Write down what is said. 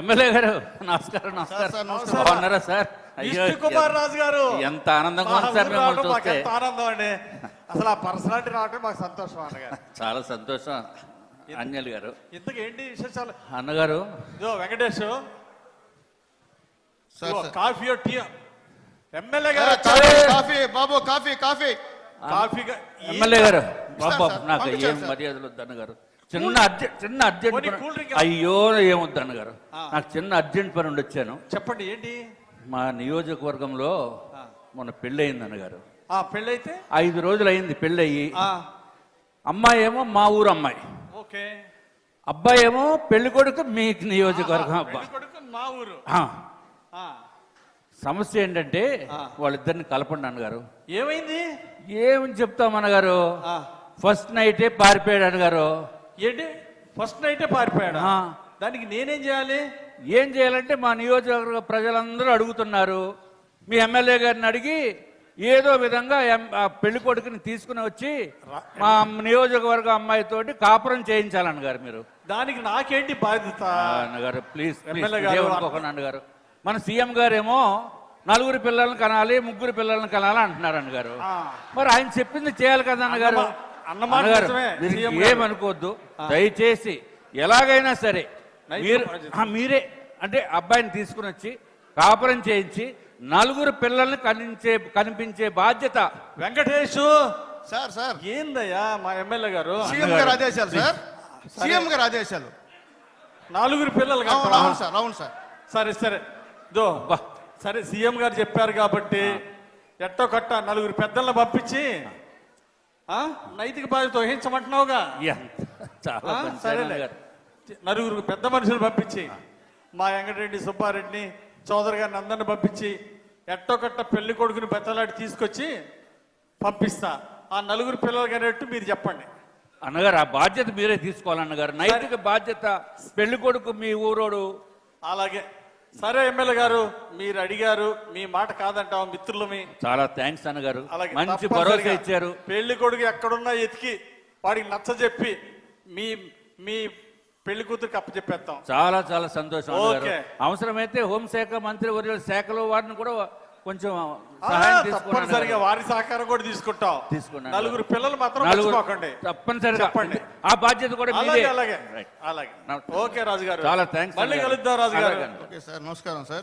MLA గారు నమస్కారం. నమస్కారం. బాగున్నారా సార్? కుమార్ రాజు గారు, ఎంత ఆనందంగా ఉంది సార్ మిమ్మల్ని చూస్తే. ఎంత ఆనందం అండి. అసలు ఆ పర్సనాలిటీ రావటం మాకు సంతోషం అన్నగారు. చాలా సంతోషం. అంజలి గారు, ఇంతకు ఏంటి విశేషాలు? అన్నగారు ఇదో వెంకటేష్ కాఫీ టీ. ఎమ్మెల్యే గారు కాఫీ బాబు, కాఫీ కాఫీ కాఫీ. ఎమ్మెల్యే గారు బాబు, నాకు ఏం మర్యాదలు వద్దు అన్నగారు. చిన్న అర్జెంట్ అయ్యో ఏమొద్దు అన్నగారు, నాకు చిన్న అర్జెంట్ పని ఉండి వచ్చాను. చెప్పండి ఏంటి? మా నియోజకవర్గంలో మొన్న పెళ్ళి అయింది అన్నగారు. పెళ్ళైతే 5 రోజులు అయింది పెళ్ళి అయ్యి. అమ్మాయి ఏమో మా ఊరు అమ్మాయి, ఓకే. అబ్బాయి ఏమో పెళ్లి కొడుకు మీ నియోజకవర్గం అబ్బాయి. మా ఊరు. సమస్య ఏంటంటే వాళ్ళిద్దరిని కలపండి అన్నగారు. ఏమైంది? ఏమని చెప్తాం అన్నగారు, ఫస్ట్ నైటే పారిపోయాడు అన్నగారు. ఏంటి ఫస్ట్ నైటే పారిపోయాడు? దానికి నేనేం చేయాలి? ఏం చేయాలంటే మా నియోజకవర్గ ప్రజలందరూ అడుగుతున్నారు, మీ ఎమ్మెల్యే గారిని అడిగి ఏదో విధంగా పెళ్లి కొడుకుని తీసుకుని వచ్చి మా నియోజకవర్గ అమ్మాయితోటి కాపురం చేయించాలన్నగారు మీరు. దానికి నాకేంటి బాధ్యత అన్నగారు? ప్లీజ్ అనుకోకుండా అన్నగారు. మన సీఎం గారేమో 4 పిల్లల్ని కనాలి, 3 పిల్లల్ని కనాలి అంటున్నారు అన్నగారు. మరి ఆయన చెప్పింది చేయాలి కదా అన్నగారు. అన్నగారు మీరు ఏమనుకోవద్దు దయచేసి, ఎలాగైనా సరే మీరే అంటే అబ్బాయిని తీసుకుని వచ్చి కాపురం చేయించి 4 పిల్లల్ని కనిపించే బాధ్యత. వెంకటేష్ సార్ సార్ ఏందయ్యా మా ఎమ్మెల్యే గారు? సీఎం గారు ఆదేశాలు సార్, సీఎం గారు ఆదేశాలు. 4 పిల్లలు. అవును సార్, అవును సార్. సరే సరే సరే, సీఎం గారు చెప్పారు కాబట్టి ఎట్టో కట్ట 4 పెద్దలను పంపించి నైతిక బాధ్యత వహించమంటున్నావుగా. సరేలే, 4 పెద్ద మనుషులు పంపించి మా వెంకటరెడ్డి, సుబ్బారెడ్డిని, చౌదరి గారిని అందరిని పంపించి ఎట్టో కట్ట పెళ్లి కొడుకుని బెత్తలాడి తీసుకొచ్చి పంపిస్తా. ఆ 4 పిల్లలు కనేట్టు మీరు చెప్పండి అన్నగారు. ఆ బాధ్యత మీరే తీసుకోవాలన్నగారు, నైతిక బాధ్యత. పెళ్లి కొడుకు మీ ఊరోడు. అలాగే సరే ఎమ్మెల్యే గారు, మీరు అడిగారు, మీ మాట కాదంటాం మిత్రులమి. చాలా థ్యాంక్స్ అన్నగారు, మంచి భరోసా ఇచ్చారు. పెళ్లి కొడుకు ఎక్కడున్నా ఎతికి వాడికి నచ్చ చెప్పి మీ మీ పెళ్లి కూతురికి అప్పచెప్పేస్తాం. చాలా చాలా సంతోషం అన్నగారు. అవసరమైతే హోంశాఖ మంత్రి వర్యుల శాఖలో వారిని కూడా కొంచెం తప్పనిసరిగా వారి సహకారం కూడా తీసుకుంటాం. 4 పిల్లలు మాత్రం మర్చిపోకండి తప్పనిసరిగా చెప్పండి. ఆ బాధ్యత కూడా అలాగే అలాగే అలాగే. ఓకే రాజు గారు, చాలా థ్యాంక్స్. మళ్ళీ కలుద్దాం రాజు గారు. ఓకే సార్, నమస్కారం సార్.